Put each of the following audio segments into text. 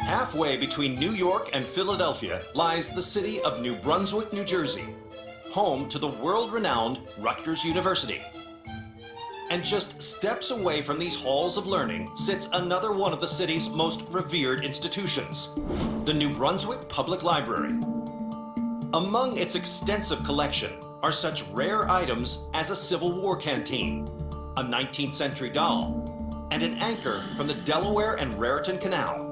Halfway between New York and Philadelphia lies the city of New Brunswick, New Jersey, home to the world-renowned Rutgers University. And just steps away from these halls of learning sits another one of the city's most revered institutions, the New Brunswick Public Library. Among its extensive collection are such rare items as a Civil War canteen, a 19th century doll, and an anchor from the Delaware and Raritan Canal.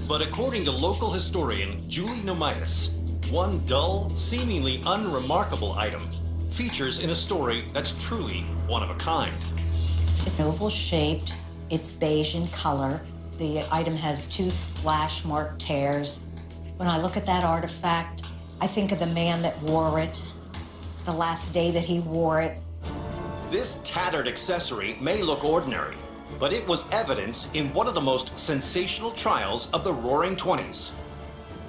But according to local historian Julie Nomitis, one dull, seemingly unremarkable item features in a story that's truly one of a kind. It's oval-shaped, it's beige in color. The item has 2 splash-marked tears. When I look at that artifact, I think of the man that wore it, the last day that he wore it. This tattered accessory may look ordinary, but it was evidence in one of the most sensational trials of the Roaring '20s.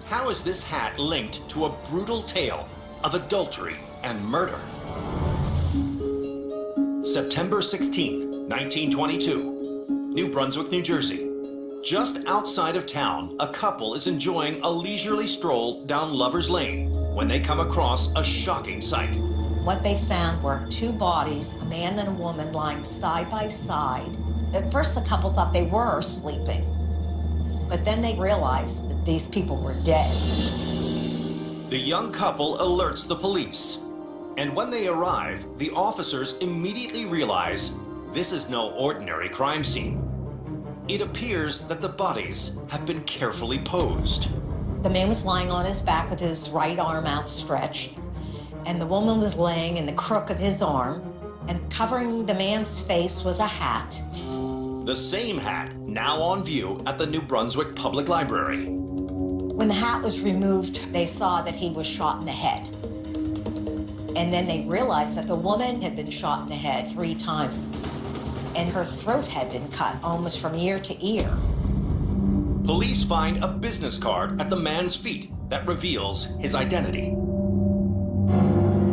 How is this hat linked to a brutal tale of adultery and murder? September 16th, 1922, New Brunswick, New Jersey. Just outside of town, a couple is enjoying a leisurely stroll down Lover's Lane when they come across a shocking sight. What they found were 2 bodies, a man and a woman, lying side by side. At first, the couple thought they were sleeping, but then they realized that these people were dead. The young couple alerts the police, and when they arrive, the officers immediately realize this is no ordinary crime scene. It appears that the bodies have been carefully posed. The man was lying on his back with his right arm outstretched, and the woman was laying in the crook of his arm, and covering the man's face was a hat. The same hat now on view at the New Brunswick Public Library. When the hat was removed, they saw that he was shot in the head. And then they realized that the woman had been shot in the head 3 times, and her throat had been cut almost from ear to ear. Police find a business card at the man's feet that reveals his identity.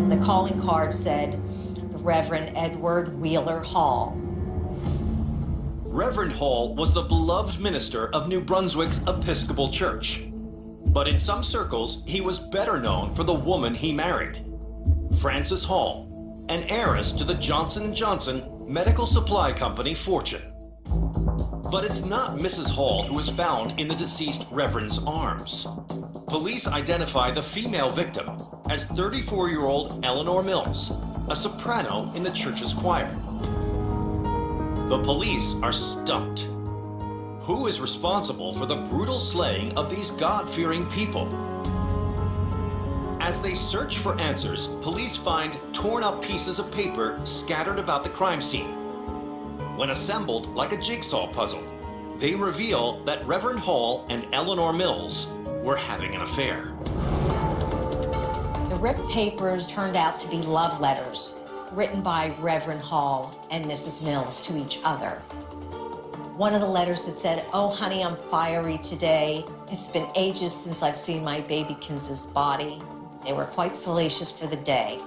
The calling card said, the Reverend Edward Wheeler Hall. Reverend Hall was the beloved minister of New Brunswick's Episcopal Church. But in some circles, he was better known for the woman he married, Frances Hall, an heiress to the Johnson & Johnson medical supply company fortune. But it's not Mrs. Hall who is found in the deceased Reverend's arms. Police identify the female victim as 34-year-old Eleanor Mills, a soprano in the church's choir. The police are stumped. Who is responsible for the brutal slaying of these God-fearing people? As they search for answers, police find torn-up pieces of paper scattered about the crime scene. When assembled like a jigsaw puzzle, they reveal that Reverend Hall and Eleanor Mills were having an affair. The ripped papers turned out to be love letters written by Reverend Hall and Mrs. Mills to each other. One of the letters had said, "Oh, honey, I'm fiery today. It's been ages since I've seen my babykins' body." They were quite salacious for the day.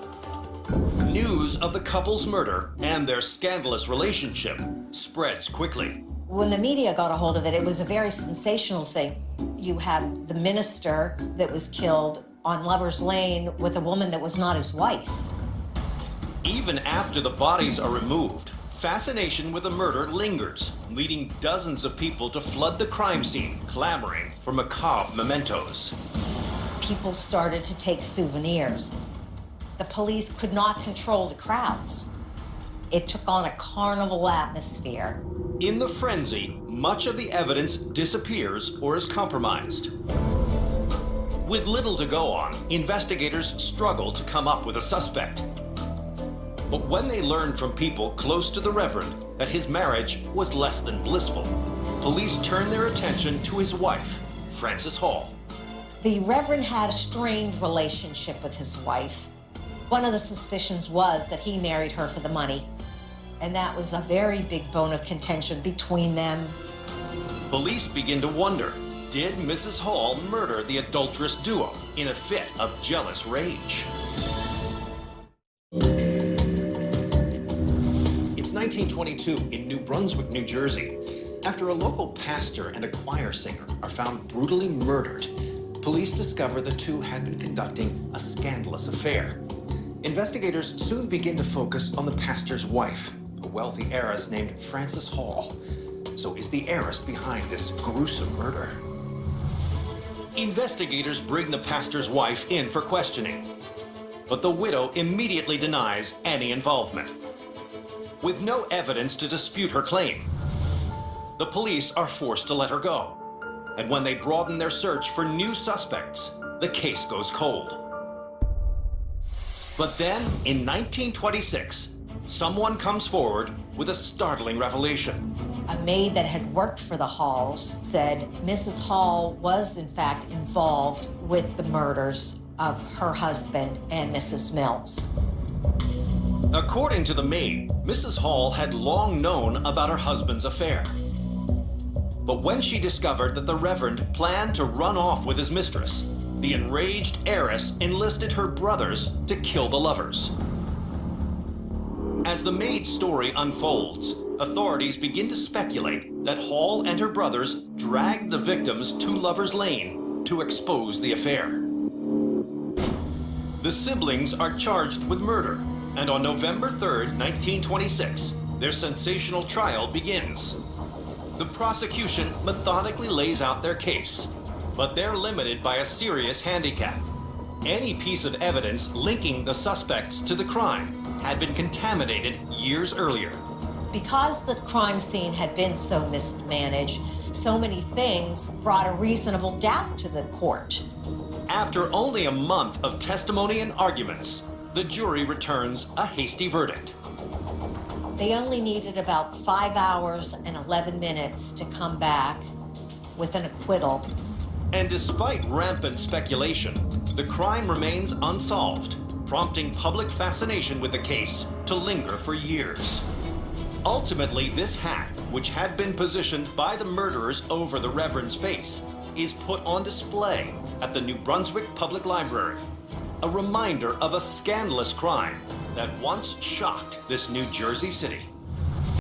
News of the couple's murder and their scandalous relationship spreads quickly. When the media got a hold of it, it was a very sensational thing. You had the minister that was killed on Lover's Lane with a woman that was not his wife. Even after the bodies are removed, fascination with the murder lingers, leading dozens of people to flood the crime scene, clamoring for macabre mementos. People started to take souvenirs. The police could not control the crowds. It took on a carnival atmosphere. In the frenzy, much of the evidence disappears or is compromised. With little to go on, investigators struggle to come up with a suspect. But when they learn from people close to the Reverend that his marriage was less than blissful, police turn their attention to his wife, Frances Hall. The Reverend had a strained relationship with his wife. One of the suspicions was that he married her for the money, and that was a very big bone of contention between them. Police begin to wonder, did Mrs. Hall murder the adulterous duo in a fit of jealous rage? It's 1922 in New Brunswick, New Jersey. After a local pastor and a choir singer are found brutally murdered, police discover the two had been conducting a scandalous affair. Investigators soon begin to focus on the pastor's wife, a wealthy heiress named Frances Hall. So is the heiress behind this gruesome murder? Investigators bring the pastor's wife in for questioning, but the widow immediately denies any involvement. With no evidence to dispute her claim, the police are forced to let her go. And when they broaden their search for new suspects, the case goes cold. But then, in 1926, someone comes forward with a startling revelation. A maid that had worked for the Halls said Mrs. Hall was in fact involved with the murders of her husband and Mrs. Mills. According to the maid, Mrs. Hall had long known about her husband's affair. But when she discovered that the Reverend planned to run off with his mistress, the enraged heiress enlisted her brothers to kill the lovers. As the maid's story unfolds, authorities begin to speculate that Hall and her brothers dragged the victims to Lover's Lane to expose the affair. The siblings are charged with murder, and on November 3rd, 1926, their sensational trial begins. The prosecution methodically lays out their case, but they're limited by a serious handicap. Any piece of evidence linking the suspects to the crime had been contaminated years earlier. Because the crime scene had been so mismanaged, so many things brought a reasonable doubt to the court. After only a month of testimony and arguments, the jury returns a hasty verdict. They only needed about 5 hours and 11 minutes to come back with an acquittal. And despite rampant speculation, the crime remains unsolved, prompting public fascination with the case to linger for years. Ultimately, this hat, which had been positioned by the murderers over the Reverend's face, is put on display at the New Brunswick Public Library, a reminder of a scandalous crime that once shocked this New Jersey city.